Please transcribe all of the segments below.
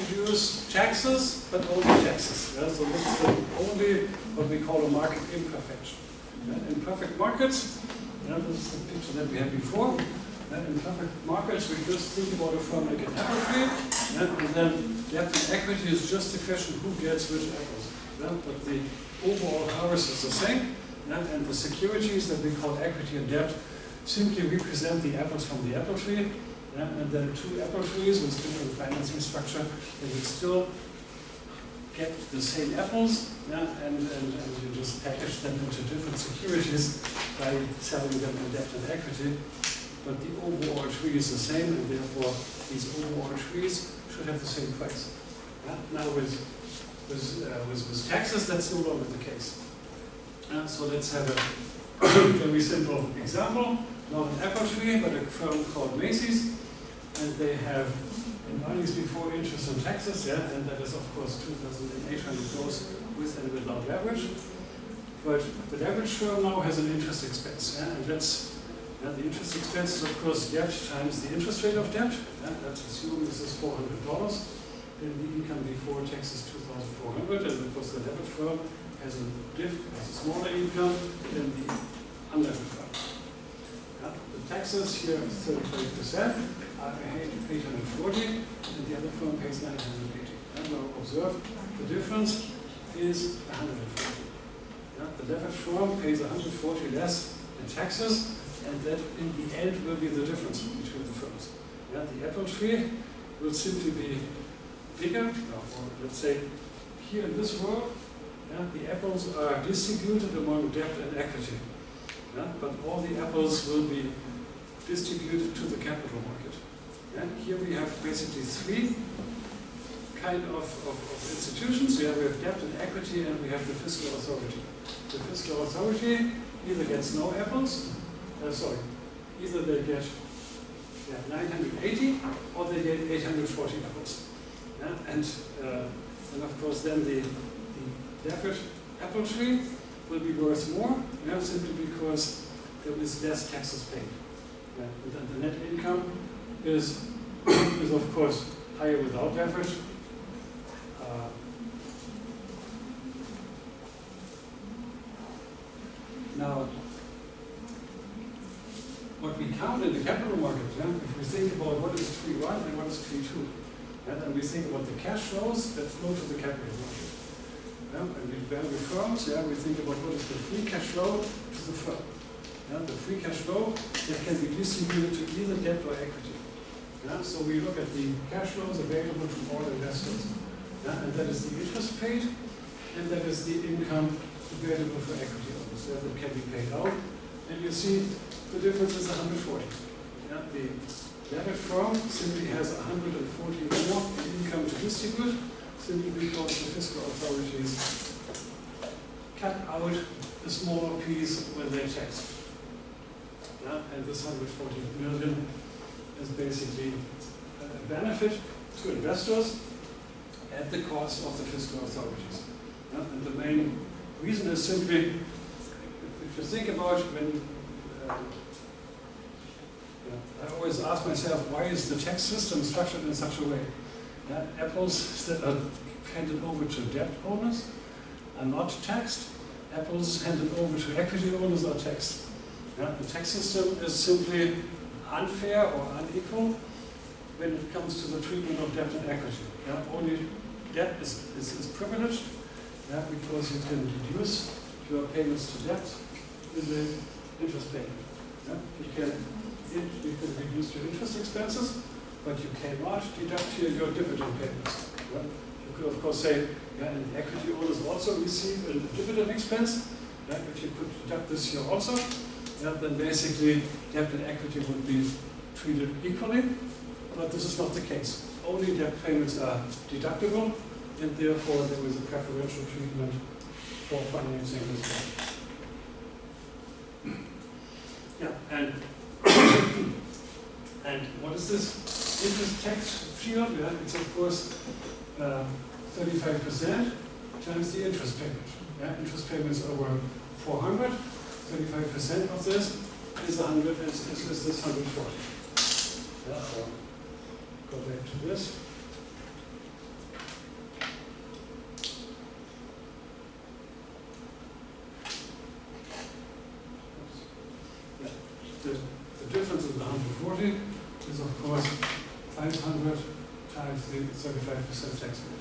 introduce taxes, but only taxes. Yeah? So this is only what we call a market imperfection. Yeah? In perfect markets, yeah, this is the picture that we had before. Yeah? In perfect markets, we just think about a firm like an apple tree, yeah? And then debt and equity is just a question who gets which apples. Yeah? But the overall harvest is the same, yeah? And the securities that we call equity and debt simply represent the apples from the apple tree. Yeah, and then two apple trees with different financing structure, they will still get the same apples, yeah, and you just package them into different securities by selling them in debt and equity. But the overall tree is the same, and therefore these overall trees should have the same price. Yeah? Now with taxes, that's no longer the case. So let's have a very simple example. Not an apple tree, but a firm called Macy's. And they have earnings before interest and taxes, yeah, and that is of course $2,800 with and without leverage. But the leverage firm now has an interest expense, yeah, and that's the interest expense is of course debt times the interest rate of debt. Yeah, let's assume this is $400. Then the income before tax is $2,400, and of course the leverage firm has a smaller income than the unleveraged firm. Yeah, the taxes here is 35%. I pay 840, and the other firm pays 980. And now observe the difference is 140. Yeah? The leverage firm pays 140 less in taxes, and that in the end will be the difference between the firms. Yeah? The apple tree will simply be bigger, or let's say here in this world, yeah, the apples are distributed among debt and equity. Yeah? But all the apples will be distributed to the capital market. Yeah, here we have basically three kind of institutions. Yeah, we have debt and equity, and we have the fiscal authority. The fiscal authority either gets no apples, either they get 980 or they get 840 apples. Yeah, and of course then the leveraged apple tree will be worth more, yeah, simply because there is less taxes paid. Yeah, and then the net income is of course higher without leverage. Now, what we count in the capital market, yeah, if we think about what is tree 1 and what is tree 2, yeah, and we think about the cash flows that flow to the capital market. Yeah, and we value firms, yeah, we think about what is the free cash flow to the firm. Yeah, the free cash flow that can be distributed to either debt or equity. Yeah, so we look at the cash flows available to all investors. Yeah, and that is the interest paid, and that is the income available for equity owners that can be paid out. And you see the difference is 140. Yeah, the leveraged firm simply has 140 more income to distribute, simply because the fiscal authorities cut out a smaller piece when they tax. Yeah, and this 140 million is basically a benefit to investors at the cost of the fiscal authorities. Yeah? And the main reason is simply, if you think about when, I always ask myself, why is the tax system structured in such a way? Yeah? Apples that are handed over to debt owners are not taxed. Apples handed over to equity owners are taxed. Yeah? The tax system is simply unfair or unequal when it comes to the treatment of debt and equity. Yeah? Only debt is privileged, yeah, because you can reduce your payments to debt with the interest payment. Yeah? You can reduce your interest expenses, but you cannot deduct here your dividend payments. Yeah? You could of course say, yeah, and equity owners also receive a dividend expense. Yeah? If you could deduct this here also, yeah, then basically debt and equity would be treated equally, but this is not the case. Only debt payments are deductible, and therefore there is a preferential treatment for financing this debt. Yeah, and what is this interest tax field? Yeah, it's of course 35% times the interest payment. Yeah, interest payments over 400. 35% of this is 100. Is this 140? Yeah, so go back to this. 400 times the 35% tax rate.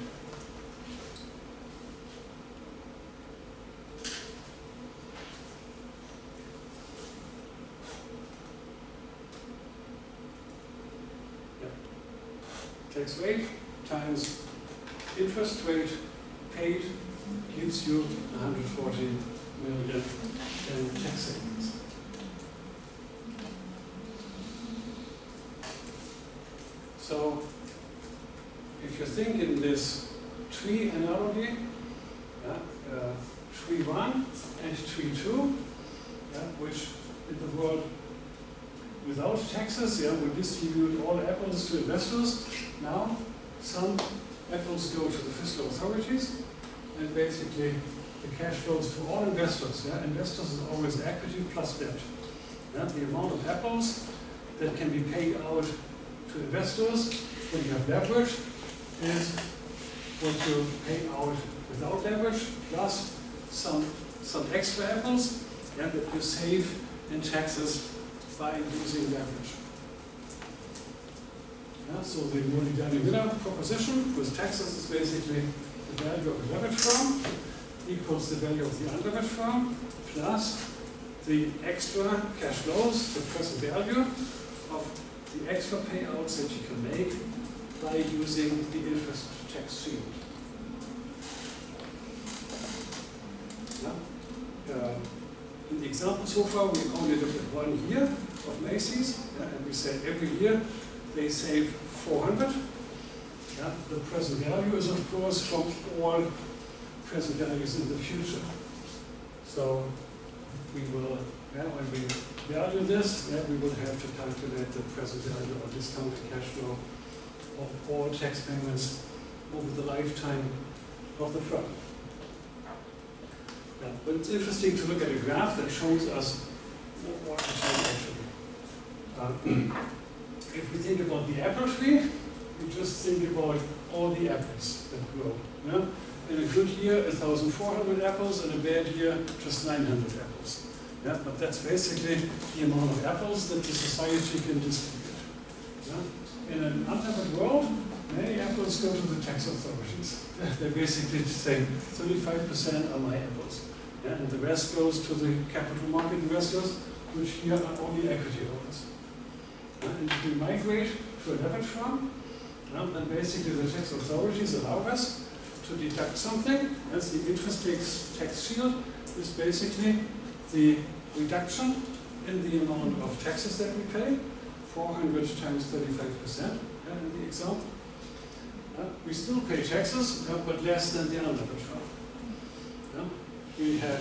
Tax rate times interest rate paid gives you 140 million in tax savings. So, if you think in this tree analogy, tree 1 and tree 2, which in the world without taxes, we distribute all apples to investors. Now, some apples go to the fiscal authorities, and basically the cash flows to all investors. Investors is always equity plus debt. The amount of apples that can be paid out to investors when you have leverage is what you pay out without leverage, plus some extra apples that you save in taxes by using leverage. So the Modigliani-Miller proposition with taxes is basically the value of the leverage firm equals the value of the unleveraged firm plus the extra cash flows, the present value of the extra payouts that you can make by using the interest tax shield. In the example so far, we only looked at 1 year of Macy's, and we said every year they save 400. The present value is, of course, from all present values in the future. So we will, when we value this, we will have to calculate the present value or discounted cash flow of all tax payments over the lifetime of the firm. But it's interesting to look at a graph that shows us what it actually. If we think about the apple tree, we just think about all the apples that grow. In a good year, 1,400 apples, in a bad year, just 900 apples. But that's basically the amount of apples that the society can distribute. In an unlevered world, many apples go to the tax authorities. They basically say 35% are my apples. And the rest goes to the capital market investors, which here are only equity holders. And if we migrate to a leverage firm, then basically the tax authorities allow us to deduct something, as the interest tax shield is basically the reduction in the amount of taxes that we pay, 400 times 35% in the example. We still pay taxes, but less than the unlevered firm. We had,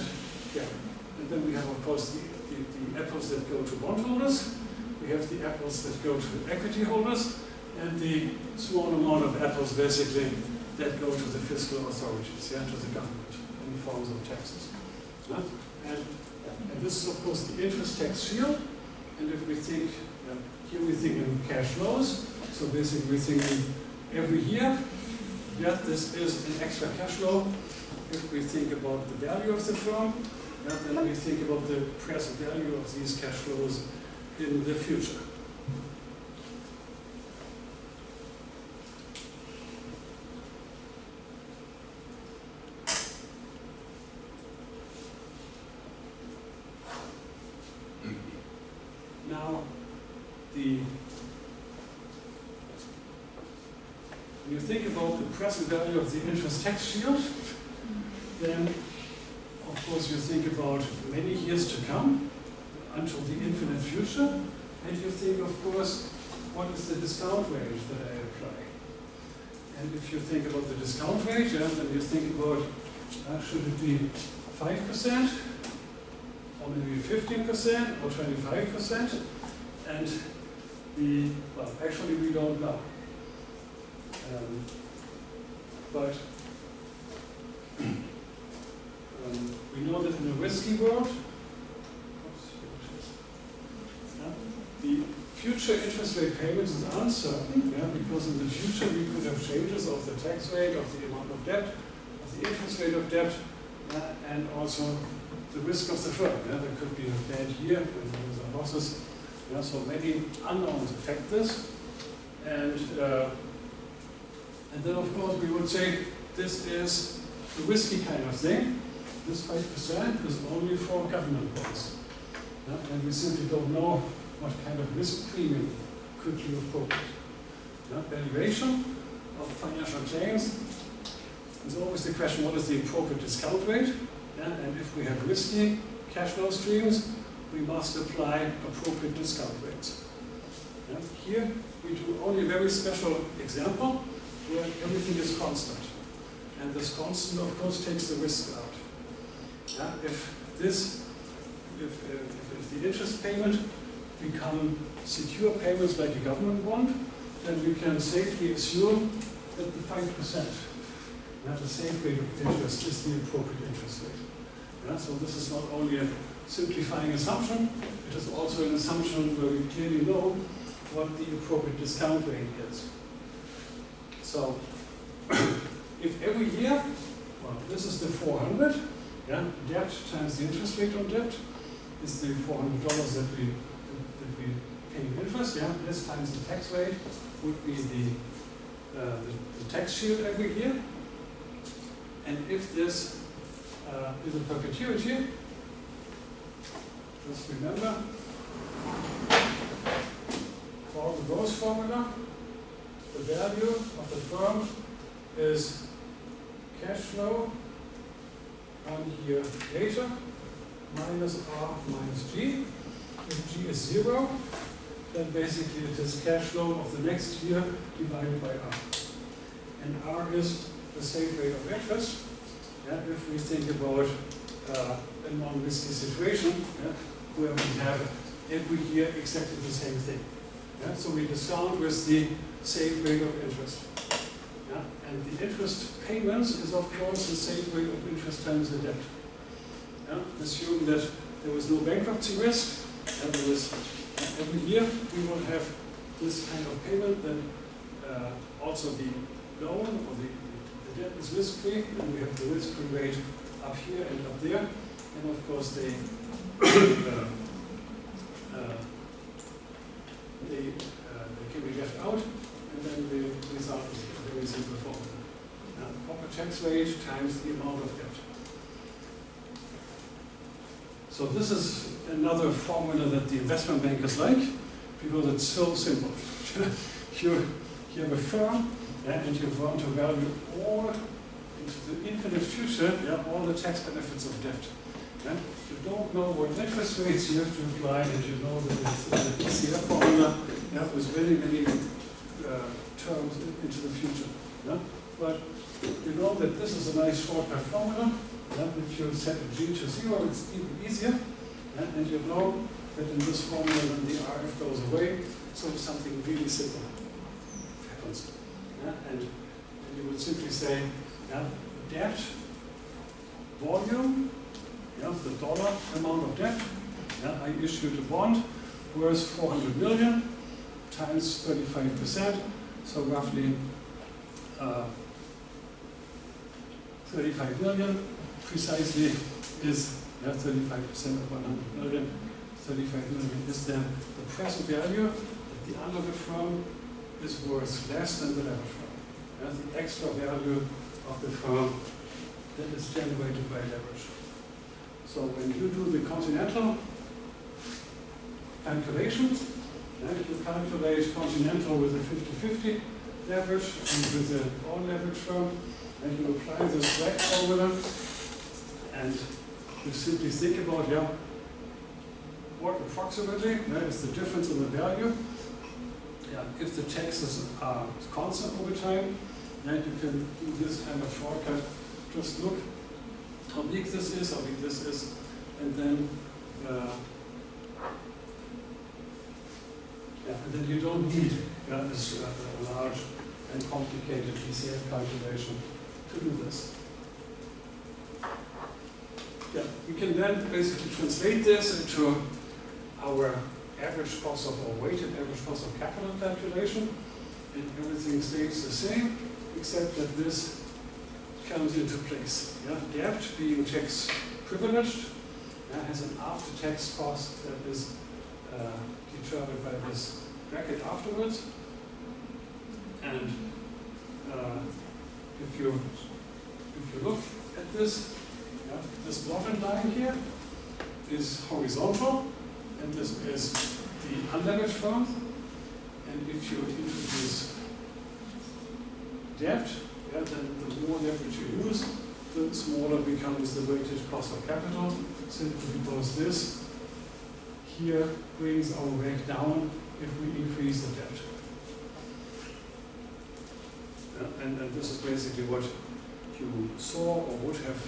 and then we have, of course, the apples that go to bondholders. We have the apples that go to equity holders, and the small amount of apples, basically, that go to the fiscal authorities, to the government, in forms of taxes. And this is, of course, the interest tax shield. And if we think, here we think in cash flows. So basically, we think every year, this is an extra cash flow. If we think about the value of the firm, then we think about the present value of these cash flows in the future. Now, when you think about the present value of the interest tax shield, then, of course, you think about many years to come, until the infinite future, and you think, of course, what is the discount rate that I apply? And if you think about the discount rate, then you think about, should it be 5%, or maybe 15%, or 25%? And actually we don't know. But we know that in a risky world, the future interest rate payments is uncertain, because in the future we could have changes of the tax rate, of the amount of debt, of the interest rate of debt, and also the risk of the firm. There could be a bad year when there are losses. So many unknowns affect this. And then of course we would say this is a risky kind of thing. This 5% is only for government bonds. And we simply don't know what kind of risk premium could you appropriate. Valuation of financial claims is always the question, what is the appropriate discount rate? And if we have risky cash flow streams, we must apply appropriate discount rates. Here we do only a very special example where everything is constant. And this constant, of course, takes the risk out. If the interest payment become secure payments like a government bond, then we can safely assume that the 5%, the safe rate of interest, is the appropriate interest rate. So this is not only a simplifying assumption, it is also an assumption where we clearly know what the appropriate discount rate is. So if every year, well, this is the 400, debt times the interest rate on debt is the $400 that we pay in interest. This times the tax rate would be the tax shield every year. And if this is a perpetuity, just remember, for the growth formula, the value of the firm is cash flow 1 year later minus R minus G. If G is 0, then basically it is cash flow of the next year divided by R. And R is the safe rate of interest. If we think about a non-risky situation, where we have every year exactly the same thing. So we discount with the safe rate of interest. And the interest payments is of course the safe rate of interest times the debt. Assume that there was no bankruptcy risk, and there was every year we will have this kind of payment, then also the loan or the debt is risk-free, and we have the risk-free rate up here and up there, and of course they can be left out, and then the result is a very simple formula. Corporate tax rate times the amount of debt. So this is another formula that the investment bankers like, because it's so simple. you have a firm, and you want to value all into the infinite future, all the tax benefits of debt. You don't know what interest rates you have to apply, and you know that it's an ECF formula with many terms into the future. But you know that this is a nice shortcut formula. If you set a G to 0, it's even easier. And you know that in this formula, then the RF goes away, so something really simple happens. And you would simply say, debt volume, the dollar amount of debt. I issued a bond worth 400 million times 35%, so roughly 35 million precisely is 35% of 100 million. 35 million is then the present value that the unlevered firm is worth less than the levered firm. The extra value of the firm that is generated by leverage. So when you do the Continental calculation, you calculate Continental with a 50-50 leverage and with the all-leverage firm, and you apply this WACC formula, and you simply think about, what approximately is the difference in the value. If the taxes are constant over time, then you can do this kind of shortcut. Just look how big this is, and then and then you don't need this large and complicated DCF calculation to do this. We can then basically translate this into our average cost of, or weighted average cost of capital calculation, and everything stays the same, except that this comes into place. Debt, being tax privileged, has an after-tax cost that is determined by this bracket afterwards. And if you look at this, this dotted line here is horizontal, and this is the unleveraged firm. And if you introduce debt, then the more leverage you use, the smaller becomes the weighted cost of capital, simply because this here brings our WACC down if we increase the debt. And this is basically what you saw or would have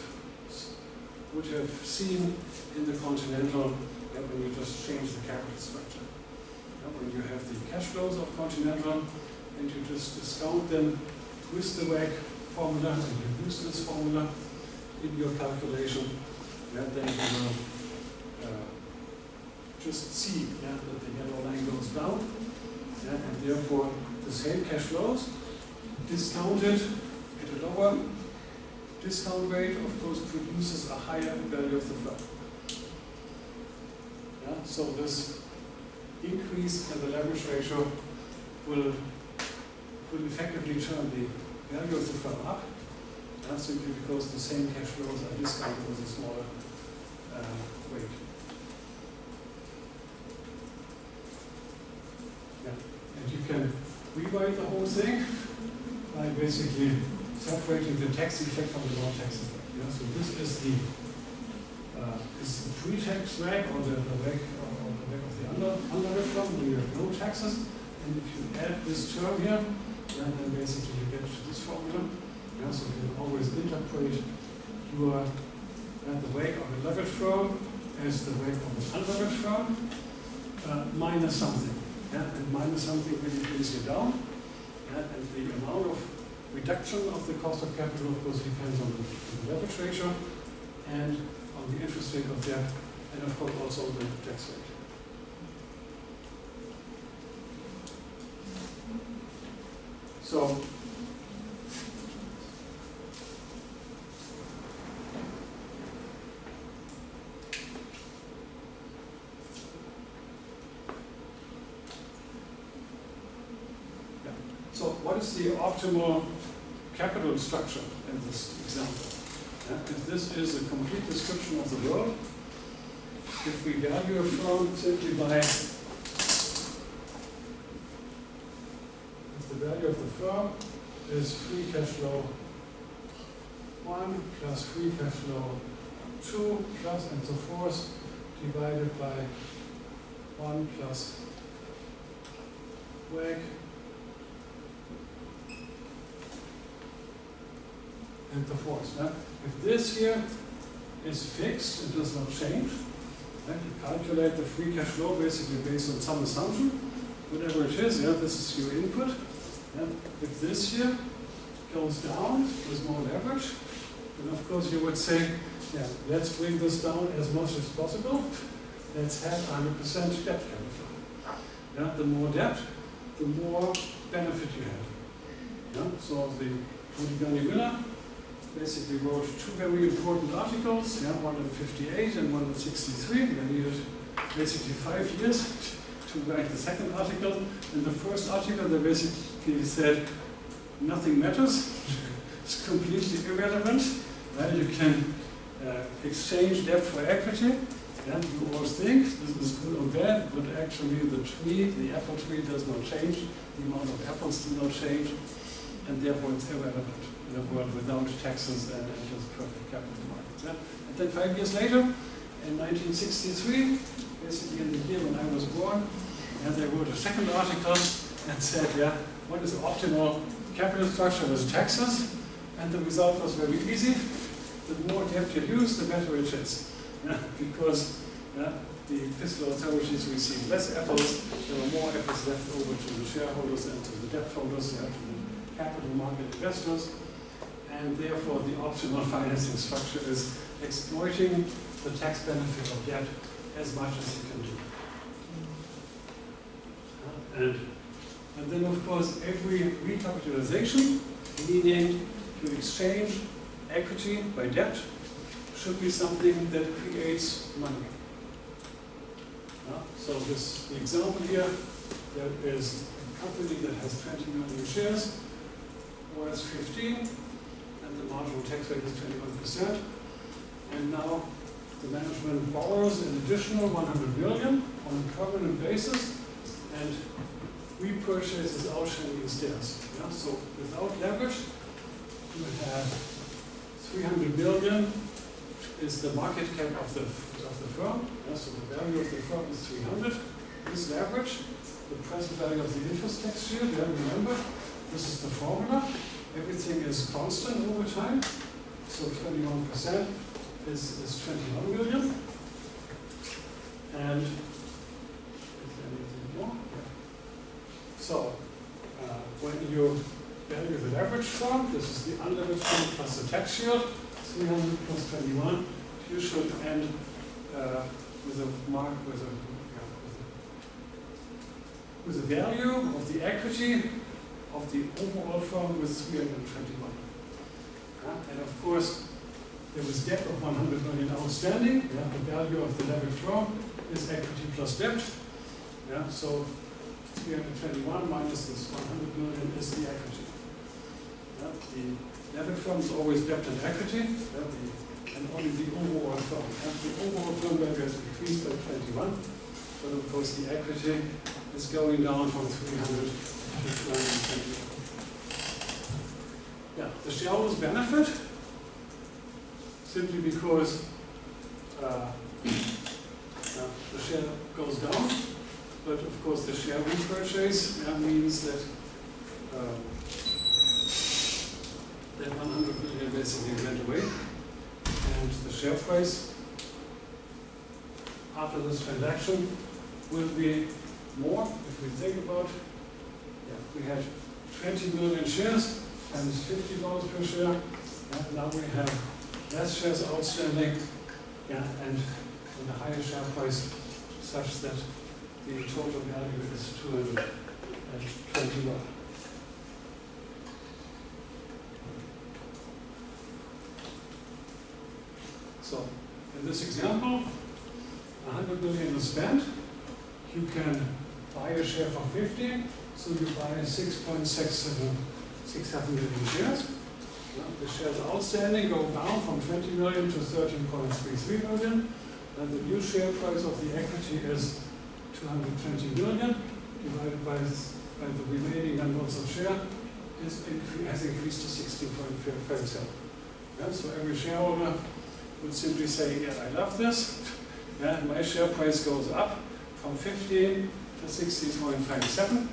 seen in the Continental when you just change the capital structure. When you have the cash flows of Continental and you just discount them with the WACC formula and you use this formula in your calculation, then you will just see that the yellow line goes down, and therefore the same cash flows discounted at a lower discount rate, of course, produces a higher value of the firm. So this increase in the leverage ratio will effectively turn the value of the firm up, simply because the same cash flows are discounted with a smaller rate. And you can rewrite the whole thing by basically separating the tax effect from the non-tax effect. So this is the pre-tax WACC, or the WACC of the unleveraged firm when you have no taxes. And if you add this term here, then basically you get to this formula. So you can always interpret your the WACC of the leveraged firm as the WACC of the unleveraged firm minus something. And minus something really brings you down. And the amount of reduction of the cost of capital, of course, depends on the leverage ratio and on the interest rate of debt, and of course also the tax rate. So, what is the optimal capital structure in this example? If this is a complete description of the world, if we value a firm simply by, if the value of the firm is free cash flow 1 plus free cash flow 2 plus and so forth, divided by 1 plus WACC and so forth. If this here is fixed, it does not change. You calculate the free cash flow basically based on some assumption, whatever it is. This is your input. If this here goes down with more leverage, then of course you would say, let's bring this down as much as possible. Let's have 100% debt capital. The more debt, the more benefit you have. So the Modigliani-Miller basically wrote two very important articles, one in 58 and one in 63. They needed basically 5 years to write the second article. In the first article, they basically said nothing matters. It's completely irrelevant. You can exchange debt for equity. You always think this is good or bad, but actually the apple tree does not change. The amount of apples do not change, and therefore it's irrelevant in a world without taxes and just perfect capital markets. And then 5 years later, in 1963, basically in the year when I was born, they wrote a second article and said, what is the optimal capital structure with taxes? And the result was very easy. The more debt you use, the better it is. Because the fiscal authorities receive less apples, there are more apples left over to the shareholders and to the debt holders, to the capital market investors. And therefore, the optimal financing structure is exploiting the tax benefit of debt as much as you can do. And then, of course, every recapitalization, meaning to exchange equity by debt, should be something that creates money. So the example here, there is company that has 20 million shares, worth 15, and the marginal tax rate is 21%. And now the management borrows an additional 100 million on a permanent basis and repurchases outstanding shares. Yeah? So without leverage, you have 300 million is the market cap of the firm. Yeah? So the value of the firm is 300. This leverage, the present value of the interest tax shield, yeah, remember, this is the formula. Everything is constant over time. So 21% is 21 million. And is there anything more? Yeah. So when you value the leverage form, this is the unleveraged form plus the tax shield, 300 plus 21, you should end with a mark with a value of the equity of the overall firm with 321. And of course, there was debt of 100 million outstanding. Yeah, the value of the leveraged firm is equity plus debt. Yeah, so 321 minus this 100 million is the equity. Yeah, the leveraged firm is always debt and equity, yeah, and only the overall firm. Yeah, the overall firm value has increased by 21, but of course the equity is going down from 300 to 220. Yeah, the shareholders benefit simply because the share goes down, but of course the share repurchase means that that 100 million basically went away, and the share price after this transaction will be more. If we think about, we had 20 million shares times $50 per share. Now we have less shares outstanding, and a higher share price such that the total value is 221. So in this example, 100 million is spent. You can buy a share for 50, so you buy 6.67 million shares. The shares outstanding go down from 20 million to 13.33 million. And the new share price of the equity is 220 million divided by the remaining numbers of shares has increased to 16.57. Yeah, so every shareholder would simply say, yeah, I love this. Yeah, my share price goes up from 15 to 16.57.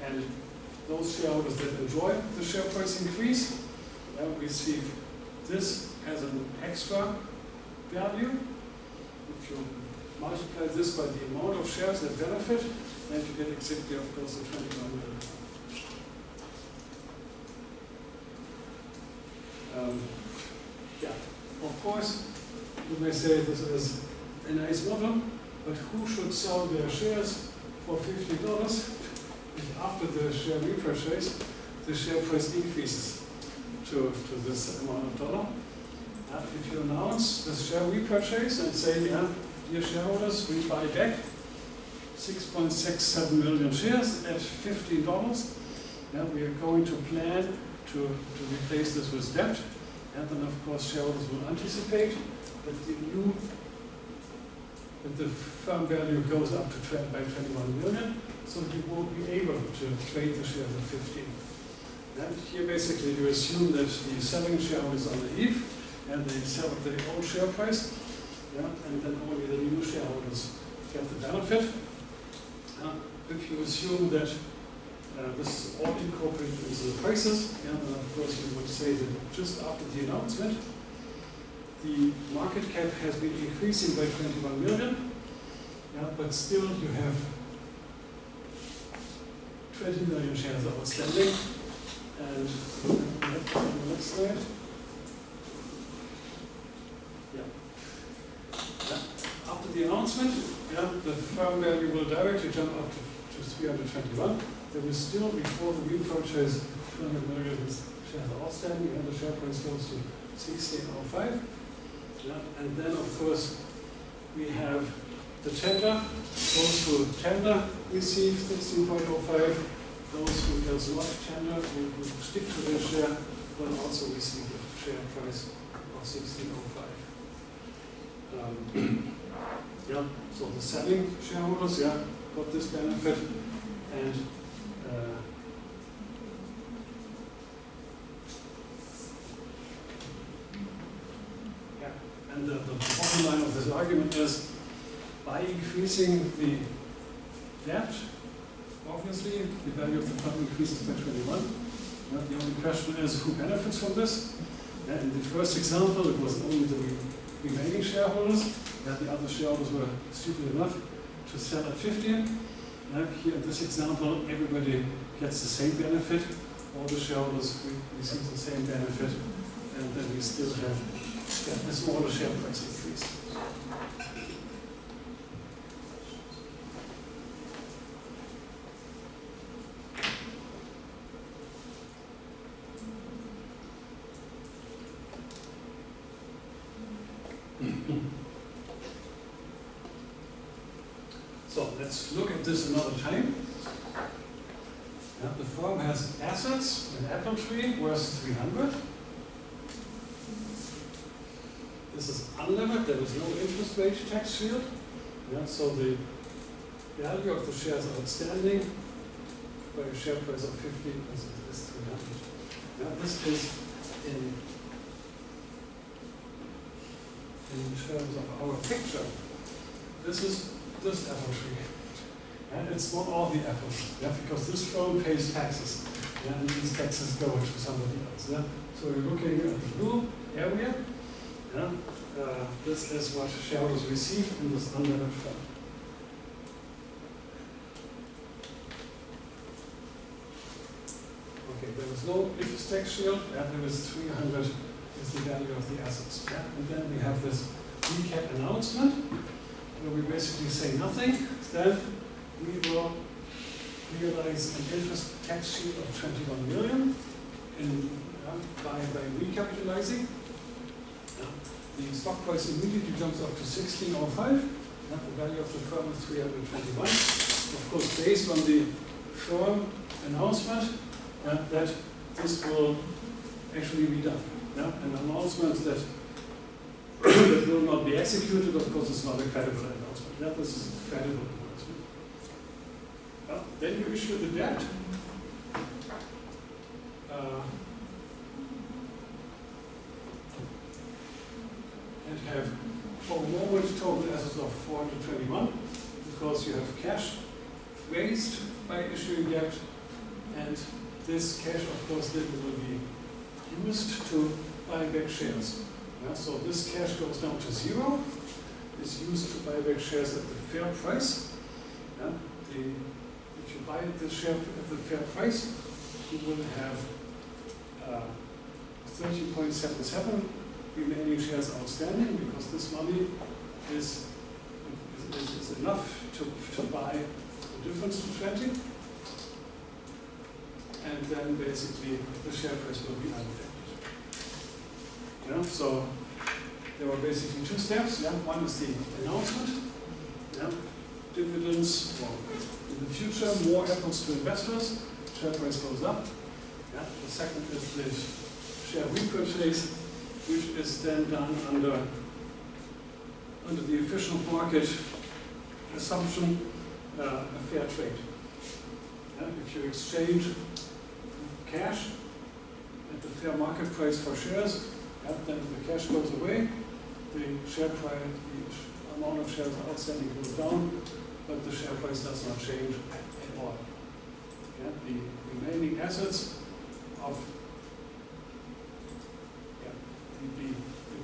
And those shareholders that enjoy the share price increase receive this as an extra value. If you multiply this by the amount of shares that benefit, then you get exactly, of course, the 21 million. Of course, you may say this is a nice model, but who should sell their shares for $50 if after the share repurchase, the share price increases to this amount of dollar? If you announce the share repurchase and say, dear shareholders, we buy back 6.67 million shares at $15, we are going to plan to replace this with debt. And then, of course, shareholders will anticipate that the firm value goes up to by 21 million, so you will be able to trade the shares at 15. And here, basically, you assume that the selling shareholders are naive, and they sell at their own share price, and then only the new shareholders get the benefit. If you assume that this is all incorporated into the prices, then of course you would say that just after the announcement, the market cap has been increasing by 21 million, but still you have 20 million shares outstanding. And on the next slide. After the announcement, the firm value will directly jump up to 321. There will still, before the repurchase, 200 million shares outstanding, and the share price goes to 16.05. And then, of course, we have the tender, those who tender receive 16.05. Those who does not tender, who stick to their share, will also receive a share price of 16.05. Yeah, so the selling shareholders, yeah, got this benefit, and and the bottom line of this argument is, by increasing the debt, obviously the value of the fund increases by 21. Yeah, the only question is who benefits from this. Yeah, in the first example, it was only the remaining shareholders. Yeah, the other shareholders were stupid enough to sell at 15. Here in this example, everybody gets the same benefit. All the shareholders receive the same benefit, and then we still have a smaller share price increase. So let's look at this another time. Yeah, the firm has assets, an apple tree worth 300. This is unlevered, there is no interest rate tax shield. Yeah, so the value of the shares outstanding by a share price of 50 is 300. Yeah, this is in terms of our picture. This is this apple tree. And it's not all the apples, yeah, because this firm pays taxes. Yeah, and these taxes go to somebody else. Yeah? So we're looking at the blue area. Yeah? This is what shareholders receive in this unlevered fund. Okay, there is no interest tax shield, and there is 300 is the value of the assets. Yeah? And then we have this recap announcement, where we basically say nothing. Then we will realize an interest tax shield of 21 million by recapitalizing. The stock price immediately jumps up to 16.05. The value of the firm is 321. Of course, based on the firm announcement that this will actually be done. An announcement that will not be executed, of course, is not a credible announcement. This is a credible announcement. Then you issue the debt. And have, for the moment, total assets of 421, because you have cash raised by issuing debt, and this cash, of course, then will be used to buy back shares. So this cash goes down to 0, is used to buy back shares at the fair price. If you buy the share at the fair price, you will have 13.77 remaining shares outstanding, because this money is enough to buy the difference to 20. And then basically the share price will be unaffected. So there are basically two steps. One is the announcement. Dividends, well, in the future, more apples to investors, share price goes up. The second is the share repurchase, which is then done under the official market assumption, a fair trade. If you exchange cash at the fair market price for shares, then the cash goes away, the share price, the amount of shares outstanding goes down, but the share price does not change at all. The remaining assets of the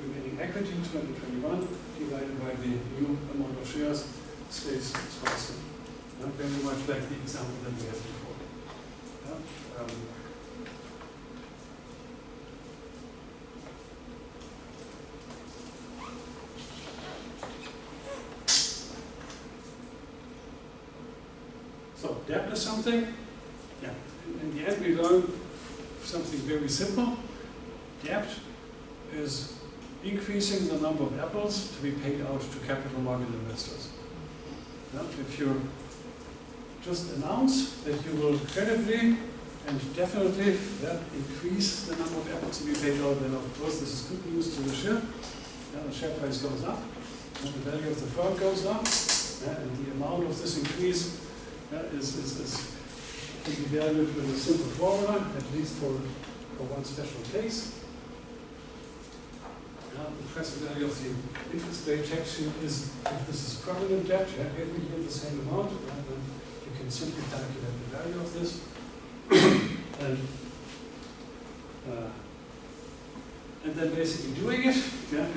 remaining equity in 2021 divided by the new amount of shares stays constant. Very much like the example that we had before. So debt is something. In the end, we learn something very simple. Debt is increasing the number of apples to be paid out to capital market investors. If you just announce that you will credibly and definitely increase the number of efforts to be paid out, then of course this is good news to the share. The share price goes up, and the value of the firm goes up, and the amount of this increase can be valued with a simple formula, at least for one special case. The present value of the interest rate tax shield is, if this is permanent debt, every year the same amount, then you can simply calculate the value of this. And then basically doing it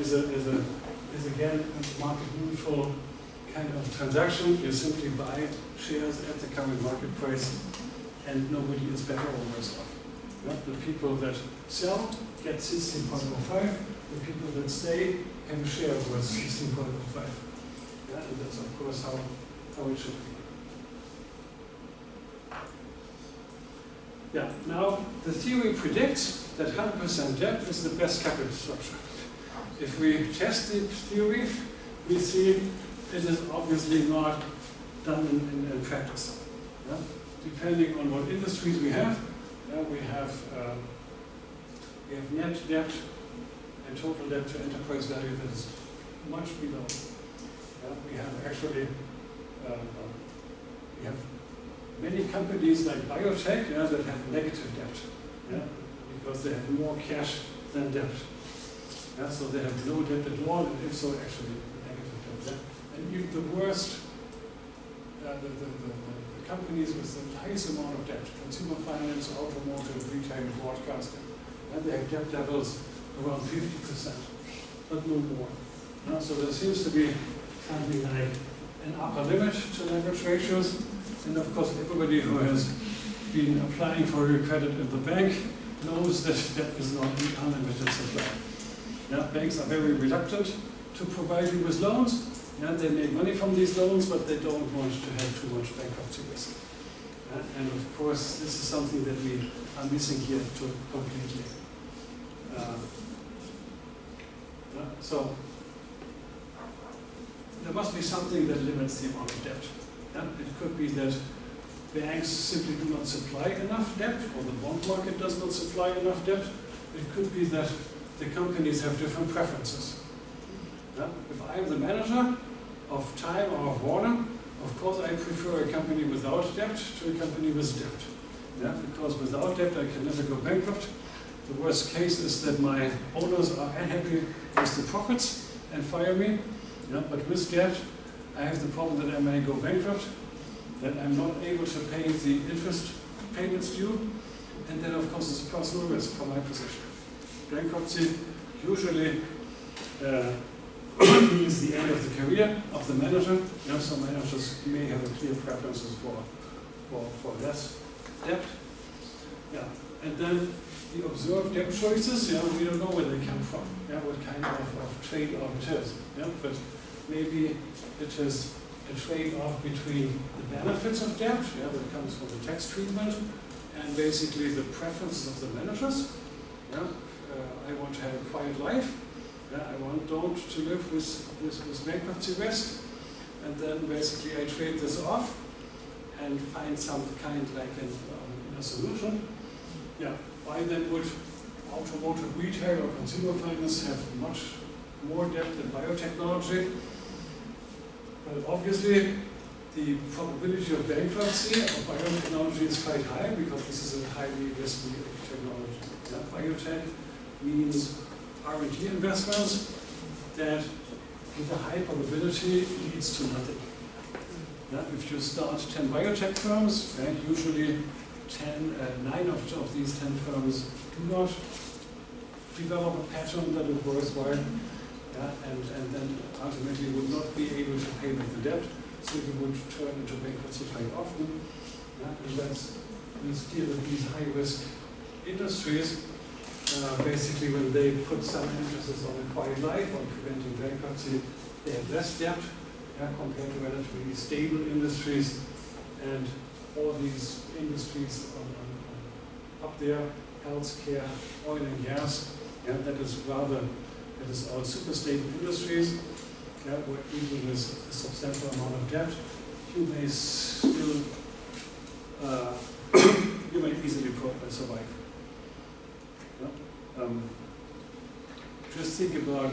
is again a market neutral kind of transaction. You simply buy shares at the current market price, and nobody is better or worse off. The people that sell get 16.05. The people that stay have a share worth 16.05. And that's of course how it should be. Now the theory predicts that 100% debt is the best capital structure. If we test the theory, we see it is obviously not done in practice. Depending on what industries we have net debt and total debt to enterprise value that is much below. We have actually many companies like biotech that have negative debt, because they have more cash than debt. So they have no debt at all, and if so, actually negative debt. And even the worst, the companies with the highest amount of debt, consumer finance, automotive, retail, broadcasting, and they have debt levels around 50%, but no more. So there seems to be something like an upper limit to leverage ratios. And of course, everybody who has been applying for a credit in the bank knows that that is not an unlimited supply. Banks are very reluctant to provide you with loans. They make money from these loans, but they don't want to have too much bankruptcy risk. And of course, this is something that we are missing here completely. So there must be something that limits the amount of debt. It could be that banks simply do not supply enough debt, or the bond market does not supply enough debt. It could be that the companies have different preferences. If I am the manager of Time or of Warner, of course I prefer a company without debt to a company with debt. Because without debt I can never go bankrupt. The worst case is that my owners are unhappy with the profits and fire me. But with debt, I have the problem that I may go bankrupt, that I'm not able to pay the interest payments due, and then of course it's a personal risk for my position. Bankruptcy usually means the end of the career of the manager. Some managers may have a clear preferences for less debt. And then the observed debt choices, we don't know where they come from, what kind of trade-off it is. But maybe it is a trade-off between the benefits of debt, that comes from the tax treatment, and basically the preferences of the managers. I want to have a quiet life. I don't to live with bankruptcy risk. And then basically I trade this off and find some kind like a solution. Why then would automotive retail or consumer finance have much more debt than biotechnology? Well, obviously, the probability of bankruptcy of biotechnology is quite high because this is a highly risky technology. Biotech means R&D investments that, with a high probability, leads to nothing. If you start 10 biotech firms, usually 9 of these 10 firms do not develop a patent that is worthwhile, and then ultimately would not be able to pay back the debt, so you would turn into bankruptcy quite often. And that's clear that these high-risk industries, basically when they put some emphasis on a quiet life, on preventing bankruptcy, they have less debt compared to relatively stable industries. And all these industries up there, healthcare, oil and gas, that is all super stable industries, where even with a substantial amount of debt, you may still, you may easily survive. Yeah? Just think about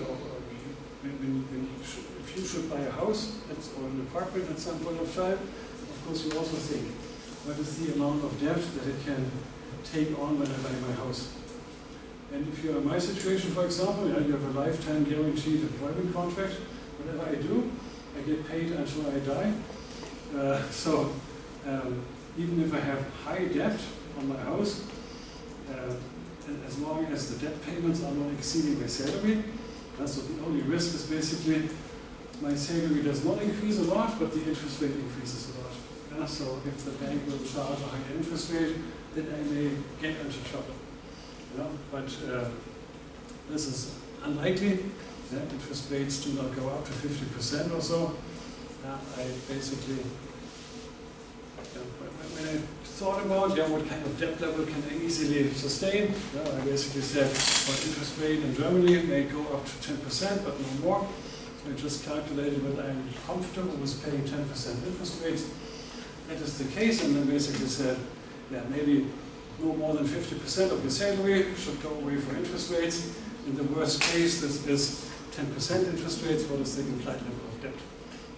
if you should buy a house or an apartment at some point of time, of course you also think, what is the amount of debt that it can take on when I buy my house? And if you're in my situation, for example, you have a lifetime guaranteed employment contract. Whatever I do, I get paid until I die. Even if I have high debt on my house, and as long as the debt payments are not exceeding my salary, so the only risk is basically my salary does not increase a lot, but the interest rate increases a lot. So if the bank will charge a higher interest rate, then I may get into trouble. But this is unlikely. Interest rates do not go up to 50% or so. I basically, when I thought about what kind of debt level can I easily sustain, I basically said, well, interest rate in Germany may go up to 10%, but no more. So I just calculated that I'm comfortable with paying 10% interest rates. That is the case, and then basically said, maybe no more than 50% of your salary should go away for interest rates. In the worst case, this is 10% interest rates. What is the implied level of debt?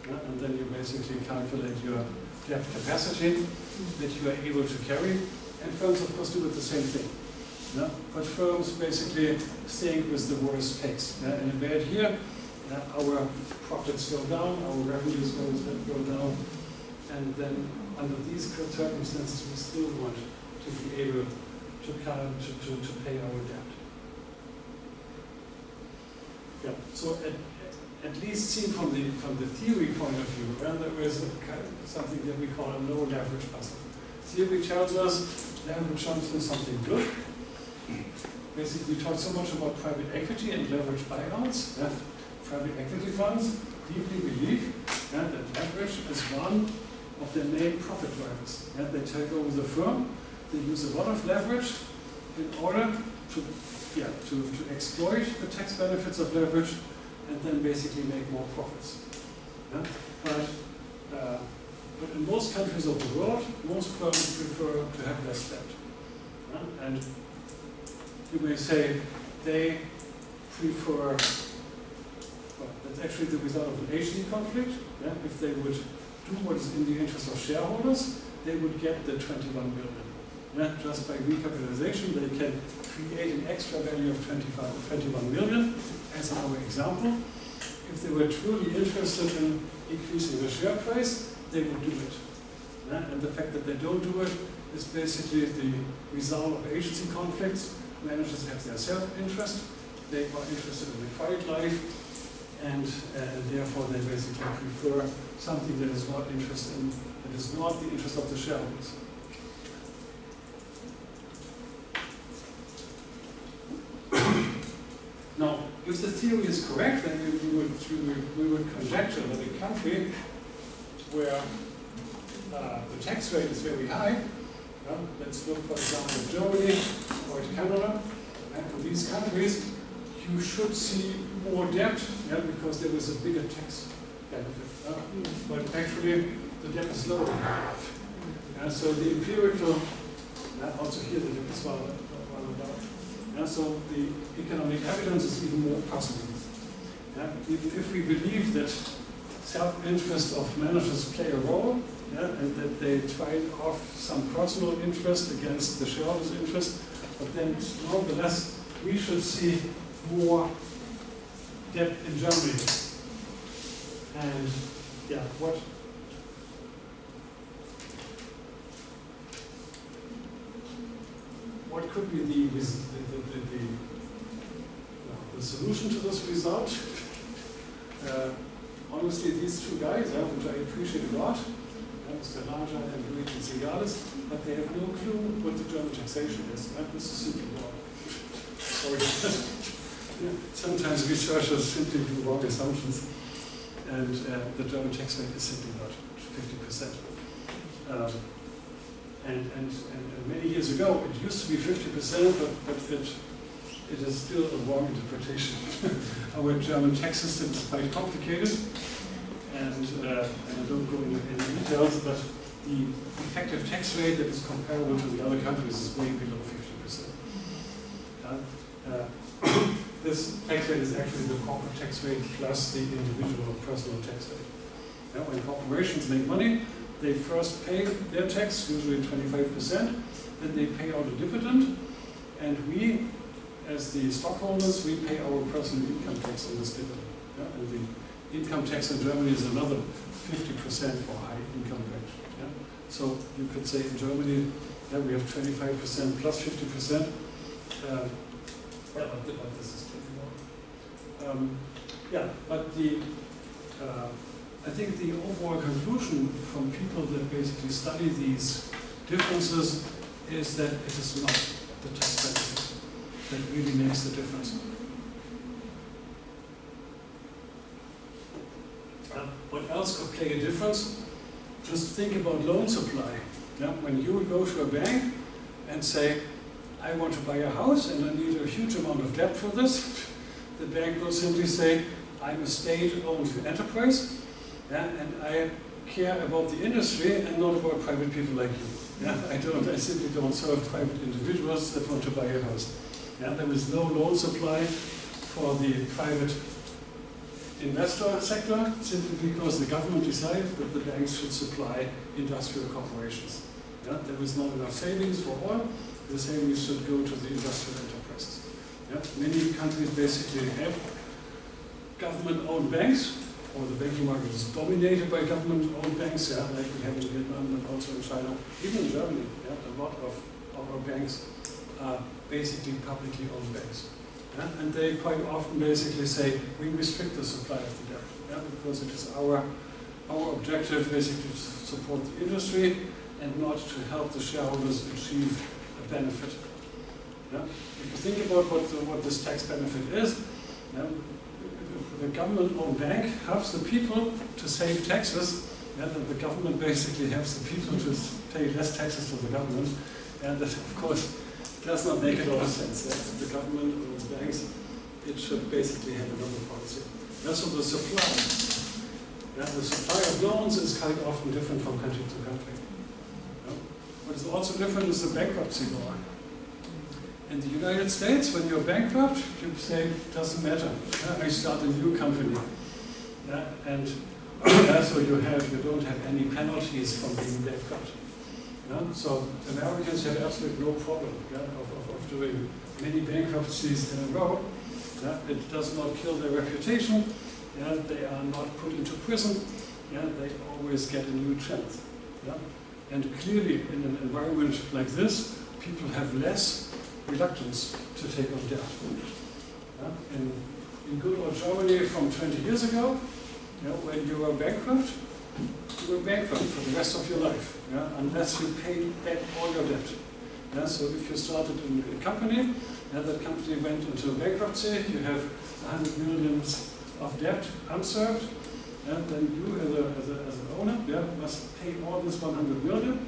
And then you basically calculate your debt capacity that you are able to carry. And firms, of course, do it the same thing. But firms basically think with the worst case. In a bad year, our profits go down, our revenues go down, and then under these circumstances, we still want to be able to pay our debt. So at least seen from the theory point of view, there is something that we call a low leverage puzzle. Theory tells us leverage something is something good. Basically, we talk so much about private equity and leverage buyouts. Private equity funds deeply believe that leverage is one of their main profit drivers. They take over the firm. They use a lot of leverage in order to exploit the tax benefits of leverage and then basically make more profits. But in most countries of the world, most firms prefer to have less debt. And you may say they prefer, well, that's actually the result of an agency conflict. If they would do what is in the interest of shareholders, they would get the 21 billion. Just by recapitalization, they can create an extra value of 21 million, as in our example. If they were truly interested in increasing the share price, they would do it. And the fact that they don't do it is basically the result of agency conflicts. Managers have their self-interest, they are interested in the quiet life, and therefore they basically prefer something that is not the interest of the shareholders. Now, if the theory is correct, then we would conjecture that a country where the tax rate is very high, let's look, for example, at Germany or at Canada, and in these countries, you should see more debt, because there is a bigger tax benefit. But actually, the debt is lower. So the empirical, also here the debt is rather low. So the economic evidence is even more positive. If we believe that self-interest of managers play a role, and that they trade off some personal interest against the shareholders' interest, but then nonetheless we should see more debt in Germany. And what could be the solution to this result? Honestly, these two guys, which I appreciate a lot, Mr. Larger and Luigi Zingales, but they have no clue what the German taxation is. This is simply wrong. Sorry. Sometimes researchers simply do wrong assumptions, and the German tax rate is simply not 50%. And many years ago, it used to be 50%, but it is still a wrong interpretation. Our German tax system is quite complicated, and I don't go into any details, but the effective tax rate that is comparable to the other countries is way below 50%. This tax rate is actually the corporate tax rate plus the individual personal tax rate. When corporations make money, they first pay their tax, usually 25%, then they pay out a dividend, and we, as the stockholders, we pay our personal income tax on this dividend. And the income tax in Germany is another 50% for high income tax. So you could say in Germany that we have 25% plus 50%. But this is 21. But I think the overall conclusion from people that basically study these differences is that it is not the tax benefit that really makes the difference. What else could play a difference? Just think about loan supply. When you go to a bank and say, I want to buy a house and I need a huge amount of debt for this, the bank will simply say, I'm a state-owned enterprise, and I care about the industry and not about private people like you. I simply don't serve private individuals that want to buy a house. There is no loan supply for the private investor sector, simply because the government decided that the banks should supply industrial corporations. There is not enough savings for all. The savings should go to the industrial enterprises. Many countries basically have government-owned banks, or the banking market is dominated by government-owned banks, like we have in Vietnam, but also in China, even in Germany. A lot of our banks are basically publicly owned banks. And they quite often basically say, we restrict the supply of the debt, because it is our objective basically to support the industry and not to help the shareholders achieve a benefit. If you think about what this tax benefit is, if a government-owned bank helps the people to save taxes, then the government basically helps the people to pay less taxes to the government, and that of course does not make a lot of sense. If the government owns banks, it should basically have another policy. So the supply. The supply of loans is quite often different from country to country. What is also different is the bankruptcy law. In the United States, when you're bankrupt, you say, it doesn't matter. I start a new company. And so you don't have any penalties from being bankrupt. So Americans have absolutely no problem of doing many bankruptcies in a row. It does not kill their reputation. They are not put into prison. They always get a new chance. And clearly, in an environment like this, people have less reluctance to take on debt. In good old Germany from 20 years ago, when you were bankrupt for the rest of your life, unless you paid back all your debt. So if you started in a company, that company went into bankruptcy, you have 100 million of debt unserved, then you as an owner must pay all this 100 million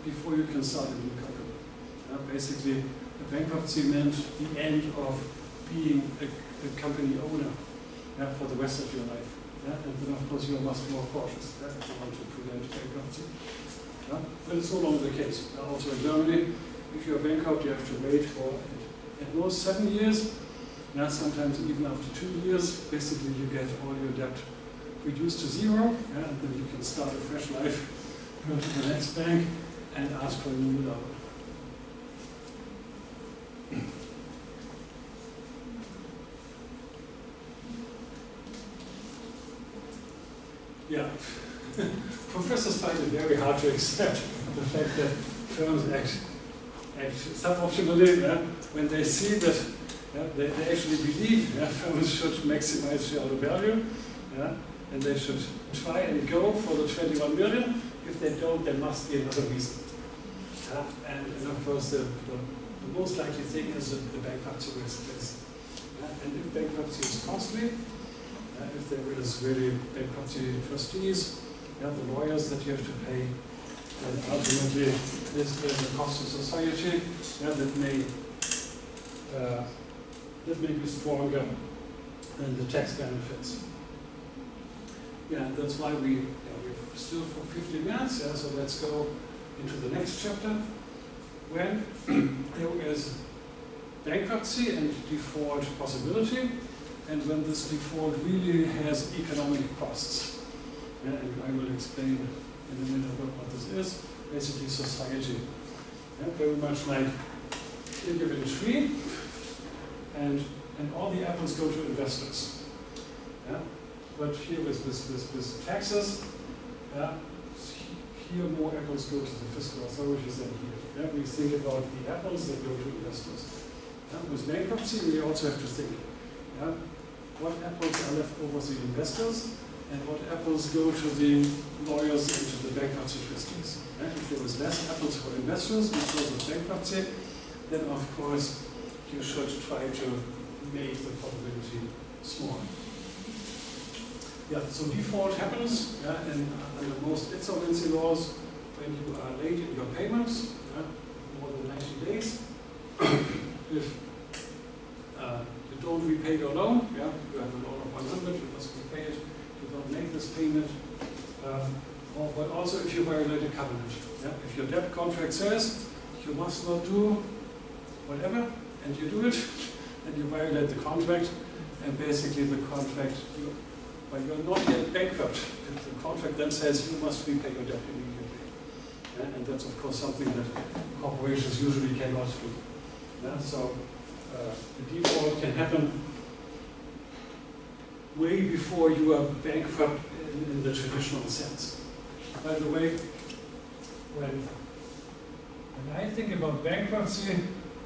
before you can start a new company. Basically, a bankruptcy meant the end of being a company owner for the rest of your life. And then of course you are much more cautious if you want to prevent bankruptcy. But it's no longer the case. Also in Germany, if you are bankrupt, you have to wait for at most 7 years. Sometimes even after 2 years, basically you get all your debt reduced to zero, and then you can start a fresh life, go to the next bank, and ask for a new loan. Professors find it very hard to accept the fact that firms act suboptimally when they see that they actually believe firms should maximize shareholder value, and they should try and go for the 21 million. If they don't, there must be another reason. And of course, the most likely thing is the bankruptcy risk is. And if bankruptcy is costly, if there is really bankruptcy trustees, the lawyers that you have to pay, and ultimately this is the cost of society that may be stronger than the tax benefits. Yeah, that's why we're still for 15 minutes, yeah, so let's go into the next chapter. When there is bankruptcy and default possibility, and when this default really has economic costs. Yeah, and I will explain in a minute what this is. Basically society. Yeah, very much like you give it a tree, and all the apples go to investors. Yeah? But here with taxes, yeah, here more apples go to the fiscal authorities than here. Yeah? We think about the apples that go to investors. Yeah? With bankruptcy, we also have to think, yeah, what apples are left over to the investors, and what apples go to the lawyers and to the bankruptcy trustees. Yeah? If there was less apples for investors because of bankruptcy, then of course you should try to make the probability small. Yeah, so default happens, yeah, and under most insolvency laws when you are late in your payments, yeah, more than 90 days. If you don't repay your loan, yeah, you have a loan of 100, you must repay it. You don't make this payment. But also if you violate a covenant. Yeah? If your debt contract says you must not do whatever, and you do it, and you violate the contract, and basically the contract, but you're not yet bankrupt. The contract then says you must repay your debt immediately. Yeah? And that's of course something that corporations usually cannot do. Yeah? So the default can happen way before you are bankrupt in the traditional sense. By the way, when I think about bankruptcy,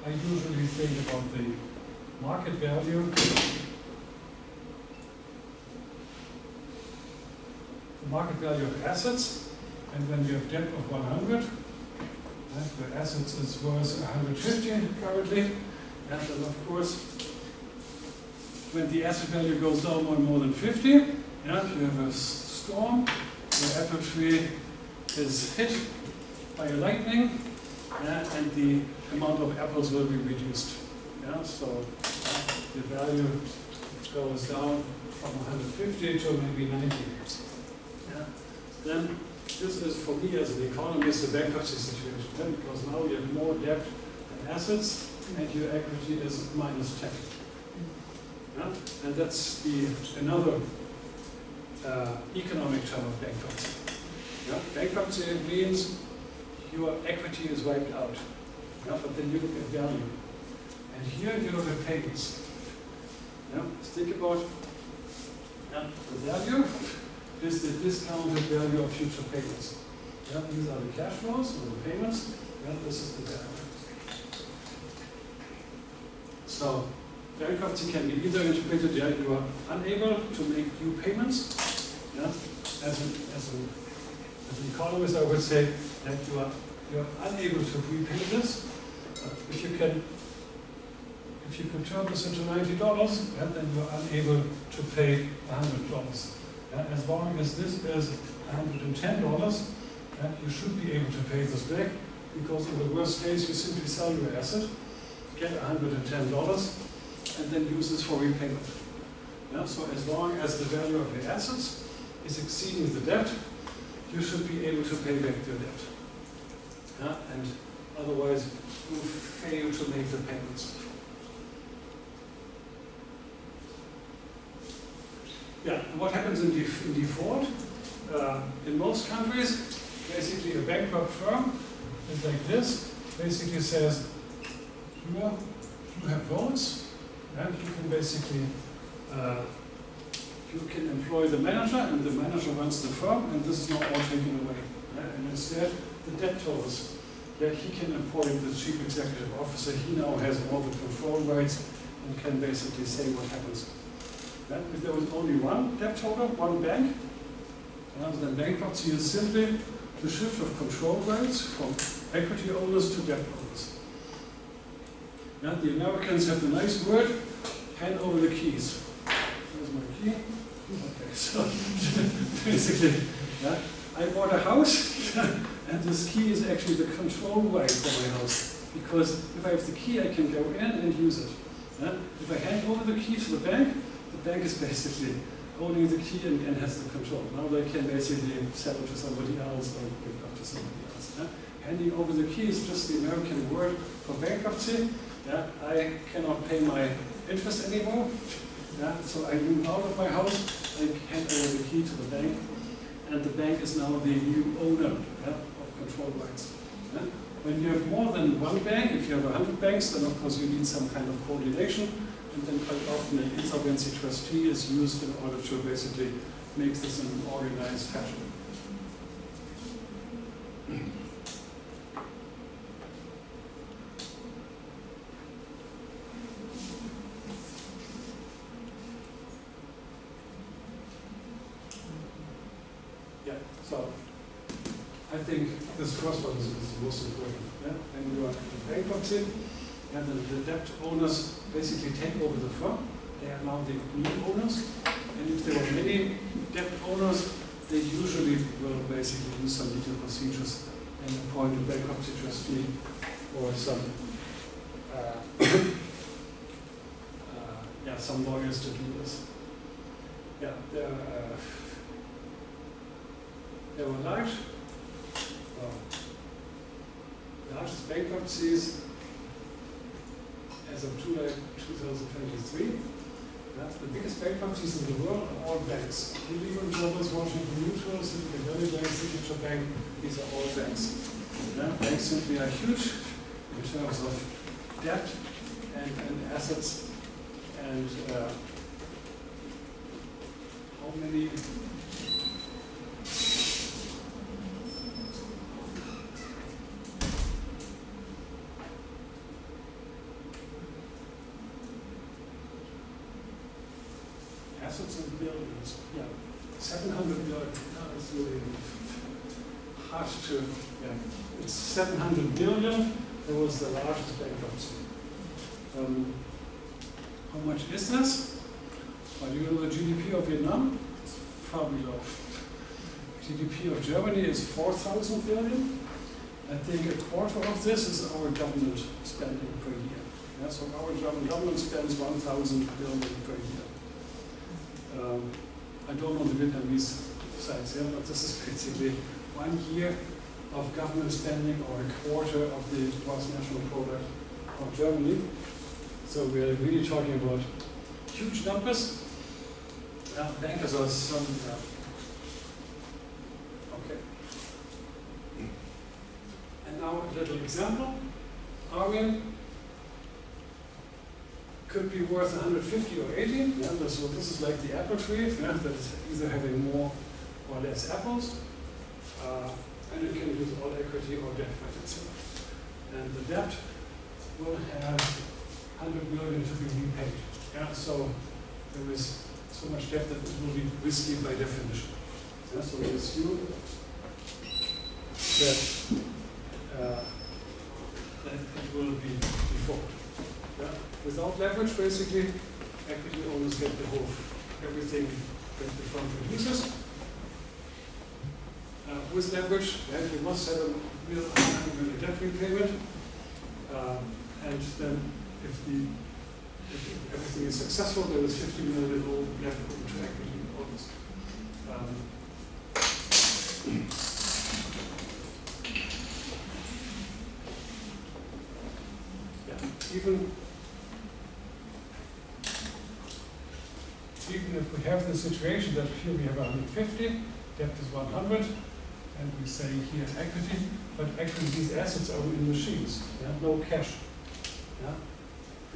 I usually think about the market value, of assets, and when you have debt of 100, the assets is worth 150 currently, and then of course, when the asset value goes down by more than 50, yeah, you have a storm, the apple tree is hit by a lightning, yeah, and the amount of apples will be reduced. Yeah, so the value goes down from 150 to maybe 90. Yeah. Then this is for me as an economist a bankruptcy situation, yeah, because now you have more debt than assets, and your equity is minus 10. Yeah? And that's another economic term of bankruptcy. Yeah? Bankruptcy means your equity is wiped out, yeah? But then you look at value. And here you look at payments. Yeah? Think about the value is the discounted value of future payments. Yeah? These are the cash flows or the payments. Yeah? This is the value. So bankruptcy can be either interpreted, yeah, you are unable to make new payments. Yeah? As an economist, I would say that you are unable to repay this. If you can turn this into $90, yeah, then you are unable to pay $100. Yeah? As long as this is $110, yeah, you should be able to pay this back, because in the worst case, you simply sell your asset, get $110, and then use this for repayment. Yeah? So as long as the value of the assets is exceeding the debt, you should be able to pay back your debt. Yeah? And otherwise, you fail to make the payments. Yeah, and what happens in default? In most countries, basically a bankrupt firm is like this. Basically says, here you have loans, and you can basically you can employ the manager, and the manager runs the firm, and this is now all taken away. Yeah? And instead, the debtors, that he can appoint the chief executive officer. He now has all the control rights and can basically say what happens. Yeah? If there was only one debt holder, one bank, then bankruptcy is simply the shift of control rights from equity owners to debt owners. Yeah? The Americans have the nice word, hand over the keys. There's my key. Okay, so basically, yeah, I bought a house, and this key is actually the control right for my house. Because if I have the key, I can go in and use it. Yeah? If I hand over the key to the bank is basically owning the key and has the control. Now they can basically sell it to somebody else or give it up to somebody else. Yeah? Handing over the key is just the American word for bankruptcy. Yeah? I cannot pay my interest anymore. Yeah? So I move out of my house, I hand over the key to the bank, and the bank is now the new owner, yeah, of control rights. Yeah? When you have more than one bank, if you have 100 banks, then of course you need some kind of coordination, and then quite often an insolvency trustee is used in order to basically make this in an organized fashion. So, I think this first one is the most important. Yeah? When you are in bankruptcy, and the debt owners basically take over the firm. They are now the new owners. And if there are many debt owners, they usually will basically do some legal procedures and appoint a bankruptcy trustee or some some lawyers to do this. Yeah, there were largest bankruptcies as of July 2023. That's the biggest bankruptcies in the world are all banks. Lehman Brothers, Washington Mutual, Silicon Valley Bank, Signature Bank, these are all banks. Yeah? Banks simply are huge in terms of debt and assets and how many assets in billions, yeah, 700 billion. No, it's really hard to, yeah, it's 700 billion. It was the largest bankruptcy. How much is this? Well, do you know the GDP of Vietnam? It's probably low. GDP of Germany is 4,000 billion. I think a quarter of this is our government spending per year. Yeah, so our German government spends 1,000 billion per year. I don't know the Vietnamese size here, but this is basically 1 year of government spending or a quarter of the gross national product of Germany. So we are really talking about huge numbers. Bankers are some, okay. And now a little example. Arvin could be worth 150 or 80. Yeah, so this is like the apple tree, yeah, that's either having more or less apples. And you can use all equity or debt financing. And the debt will have 100 million to be repaid. Yeah, so there is so much debt that it will be risky by definition. Yeah, so we assume that it will be default. Yeah. Without leverage, basically, equity owners get the whole, everything that the firm produces. With leverage, you must have a real high debt repayment. And then if everything is successful, there is 50 million left to equity owners. Even if we have the situation that here we have 150, debt is 100, and we say here equity, but actually these assets are in machines, yeah? No cash. Yeah?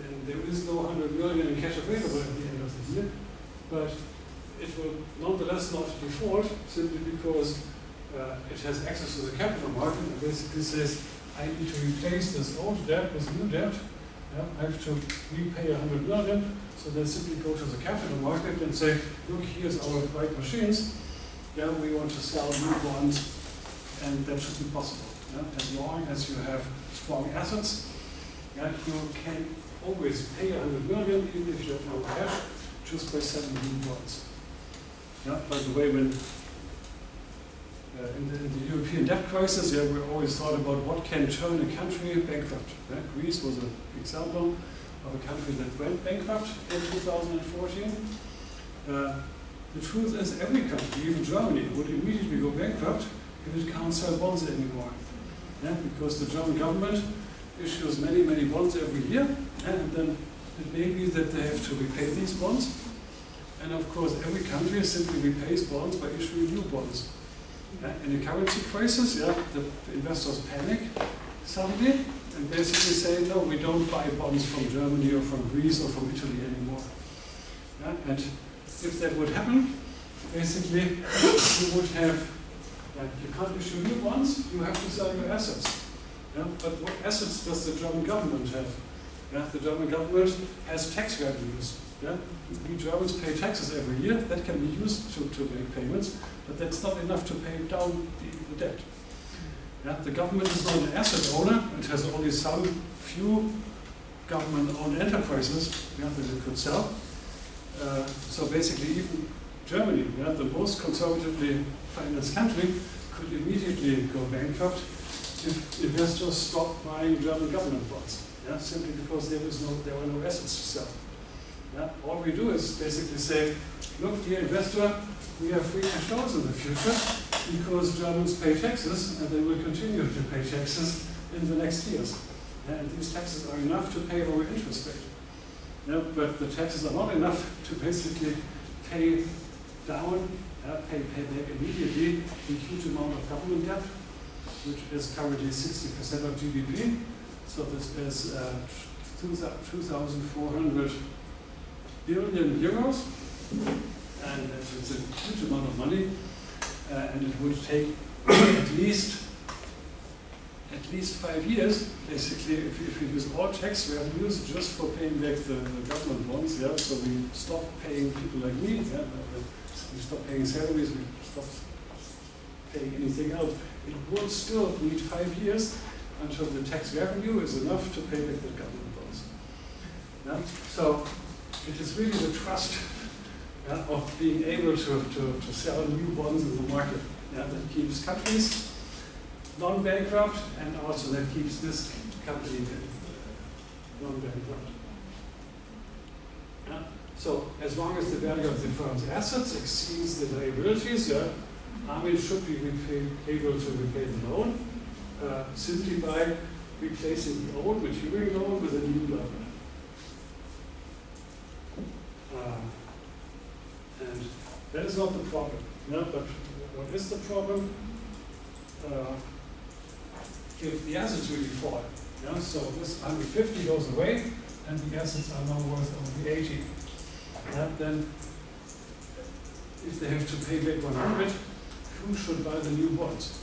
And there is no 100 million in cash available at the end of the year, but it will nonetheless not default simply because it has access to the capital market and basically says, I need to replace this old debt with new debt. Yeah? I have to repay 100 million. So they simply go to the capital market and say, look, here's our right machines. Yeah, we want to sell new bonds, and that should be possible. Yeah? As long as you have strong assets, yeah, you can always pay 100 million, even if you have no cash, just by selling new bonds. Yeah? By the way, when in the European debt crisis, yeah, we always thought about what can turn a country bankrupt. Yeah? Greece was an example of a country that went bankrupt in 2014. the truth is every country, even Germany, would immediately go bankrupt if it can't sell bonds anymore. Yeah? Because the German government issues many, many bonds every year, and then it may be that they have to repay these bonds. And of course, every country simply repays bonds by issuing new bonds. Yeah? In a currency crisis, the investors panic suddenly and basically say, no, we don't buy bonds from Germany or from Greece or from Italy anymore. Yeah? And if that would happen, basically you would have, you can't issue new bonds, you have to sell your assets. Yeah? But what assets does the German government have? Yeah? The German government has tax revenues. Yeah? We Germans pay taxes every year, that can be used to make payments, but that's not enough to pay down the debt. Yeah? The government is not an asset owner, it has only some few government-owned enterprises that it could sell. So basically even Germany, the most conservatively financed country, could immediately go bankrupt if investors stopped buying German government bonds, simply because there were no assets to sell. All we do is basically say, look, dear investor, we have free cash flows in the future because Germans pay taxes and they will continue to pay taxes in the next years. And these taxes are enough to pay our interest rate. But the taxes are not enough to basically pay down, pay back immediately the huge amount of government debt, which is currently 60% of GDP. So this is 2,400 billion euros, and it's a huge amount of money, and it would take at least 5 years, basically, if we use all tax revenues just for paying back the government bonds. So we stop paying people like me. We stop paying salaries. We stop paying anything else. It would still need 5 years until the tax revenue is enough to pay back the government bonds. So it is really the trust of being able to sell new bonds in the market that keeps countries non-bankrupt, and also that keeps this company non-bankrupt. So as long as the value of the firm's assets exceeds the liabilities, Armin should be able to repay the loan simply by replacing the old maturing loan with a new loan. And that is not the problem. But what is the problem? If the assets really fall, so this 150 goes away, and the assets are now worth only 80. Then, if they have to pay back 100, who should buy the new bonds?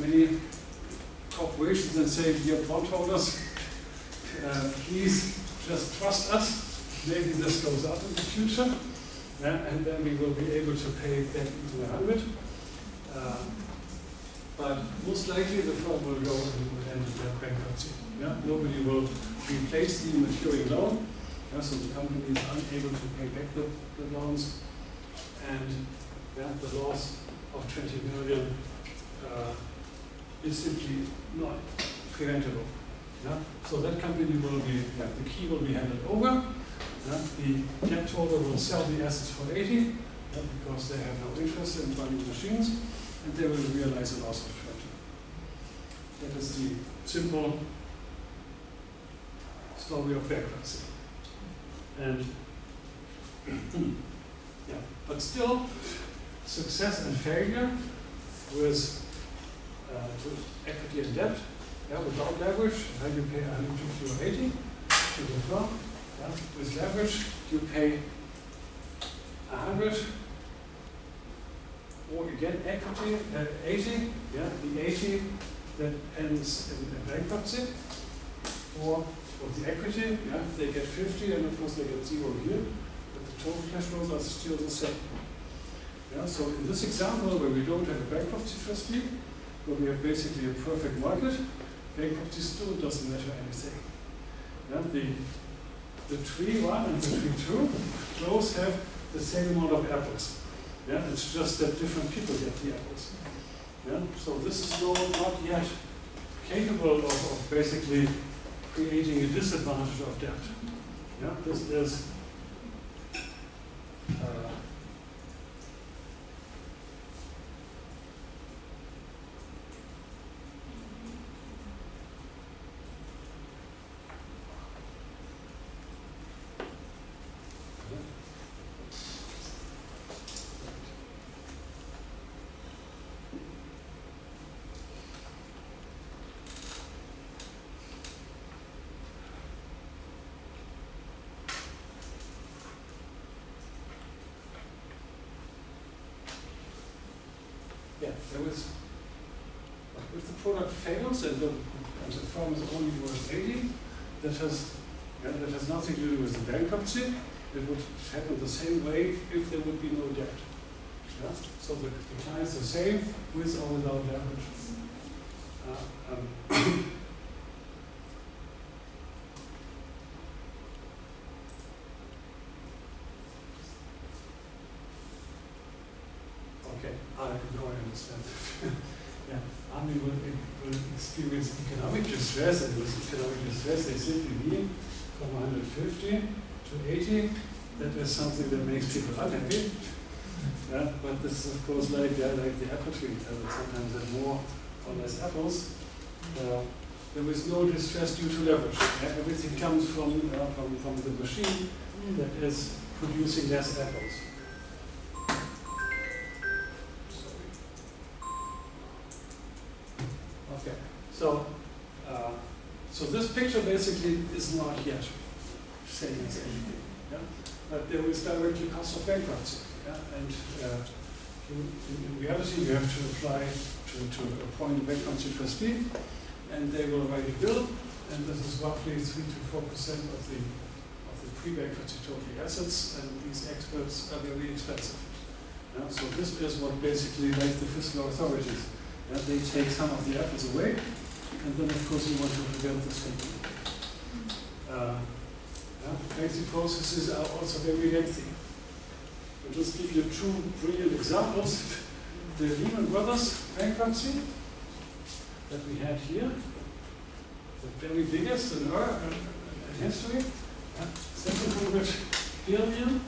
Many corporations then say, dear bondholders, please just trust us. Maybe this goes up in the future, and then we will be able to pay back even 100. But most likely the firm will go and will end in bankruptcy. Nobody will replace the maturing loan, so the company is unable to pay back the loans, and the loss of 20 million is simply not preventable. So that company will be, the key will be handed over. The debt holder will sell the assets for 80 because they have no interest in running machines, and they will realize a loss of 20. That is the simple story of bankruptcy. And but still, success and failure with equity and debt, without leverage, you pay 150 or 80 to the firm. With leverage, you pay 100. Or again, equity, 80, the 80 that ends in bankruptcy, or the equity, they get 50, and of course they get 0 here, but the total cash flows are still the same. So in this example, where we don't have a bankruptcy trustee, where we have basically a perfect market, bankruptcy still doesn't matter anything. The tree 1 and the tree 2 both have the same amount of apples. It's just that different people get the apples. So this is not yet capable of basically creating a disadvantage of debt. This is if the product fails and the firm is only worth 80, that has nothing to do with the bankruptcy. It would happen the same way if there would be no debt. Yeah? So the decline is the same with or without leverage. Okay, now I understand. Yeah, army will experience economic distress, and with economic distress they simply mean from 150 to 80. That is something that makes people unhappy. Yeah, but this is of course like the apple tree. Sometimes there's more or less apples. There is no distress due to leverage. Yeah, everything comes from the machine that is producing less apples. Okay, so this picture basically is not yet saying us anything. Yeah? But there is directly cost of bankruptcy. Yeah? And in reality, you have to apply to appoint a bankruptcy trustee, and they will write a bill, and this is roughly 3 to 4% of the pre-bankruptcy total assets, and these experts are very expensive. Yeah? So this is what basically like the fiscal authorities. Yeah? They take some of the apples away, and then of course you want to prevent this happening. Bankruptcy processes are also very lengthy. I'll just give you 2 brilliant examples. The Lehman Brothers bankruptcy that we had here, the very biggest in history, 700 billion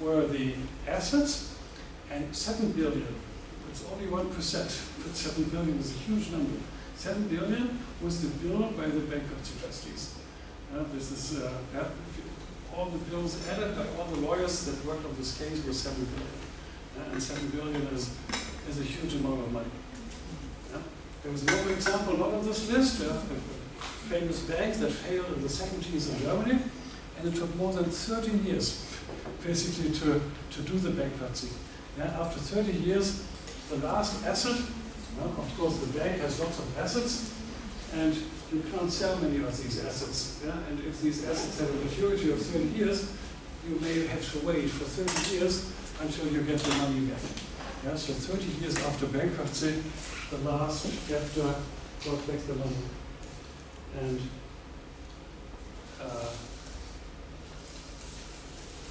were the assets, and 7 billion, it's only 1%, but 7 billion is a huge number. 7 billion was the bill by the bankruptcy trustees. This is all the bills added by all the lawyers that worked on this case were 7 billion. And 7 billion is a huge amount of money. There was another example not on this list, a famous bank that failed in the 70s in Germany, and it took more than 30 years basically to do the bankruptcy. After 30 years, the last asset, of course the bank has lots of assets, and you can't sell many of these assets. And if these assets have a maturity of 30 years, you may have to wait for 30 years until you get the money back. So 30 years after bankruptcy, the last debtor got back the money. And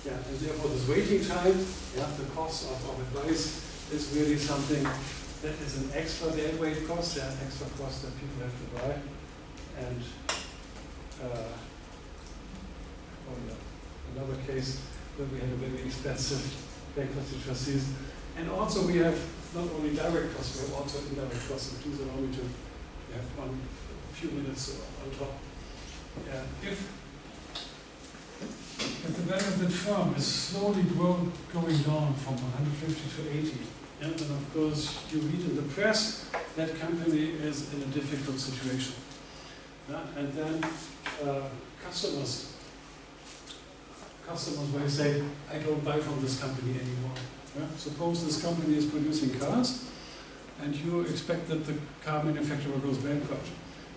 and therefore this waiting time, the cost of advice is really something that is an extra deadweight cost, an extra cost that people have to buy. And another case where we had a very expensive bankruptcy trustees. And also we have not only direct costs, we have also indirect costs. And please allow me to have a few minutes on top. If the value of the firm is slowly going down from 150 to 80, and then of course you read in the press that company is in a difficult situation. And then customers will say, I don't buy from this company anymore. Suppose this company is producing cars, and you expect that the car manufacturer goes bankrupt.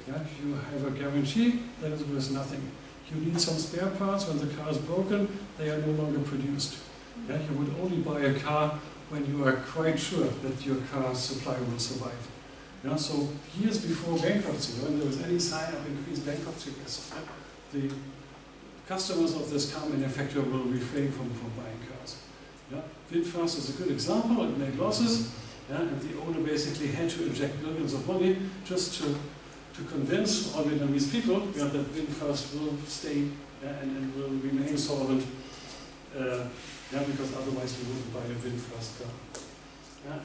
You have a guarantee that is worth nothing. You need some spare parts. When the car is broken, they are no longer produced. You would only buy a car when you are quite sure that your car supply will survive. So years before bankruptcy, when there was any sign of increased bankruptcy risk, the customers of this car manufacturer will refrain from buying cars. VinFast is a good example. It made losses, and the owner basically had to inject millions of money just to convince ordinary people that VinFast will stay and will remain solvent, because otherwise we wouldn't buy a VinFast car.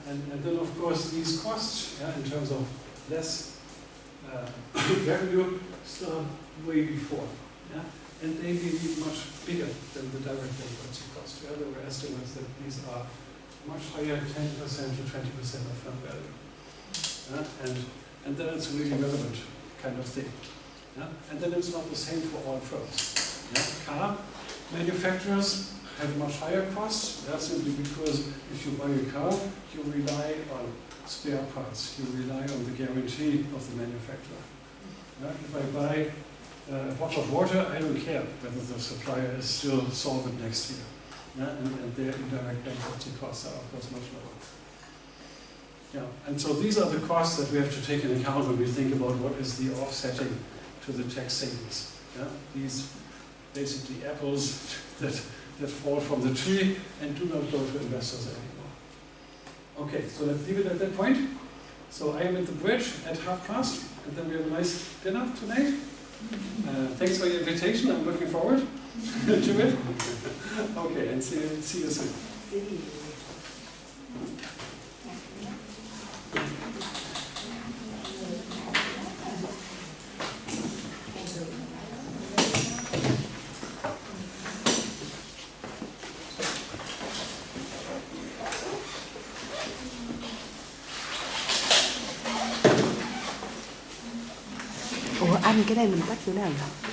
And then of course these costs, in terms of less revenue, start way before. And they may be much bigger than the direct bankruptcy cost. There were estimates that these are much higher, 10% to 20% of firm value. And then it's a really relevant kind of thing. And then it's not the same for all firms. Car manufacturers have much higher costs. That's simply because if you buy a car, you rely on spare parts. You rely on the guarantee of the manufacturer. If I buy a bottle of water, I don't care whether the supplier is still solvent next year. And their indirect bankruptcy costs are, of course, much lower. And so these are the costs that we have to take into account when we think about what is the offsetting to the tax savings. These basically apples that fall from the tree and do not go to investors anymore. Okay, so let's leave it at that point. So I am at the bridge at 12:30, and then we have a nice dinner tonight. Thanks for your invitation. I'm looking forward to it. Okay, and see you soon. Ủa anh, cái này mình tắt chỗ nào vậy?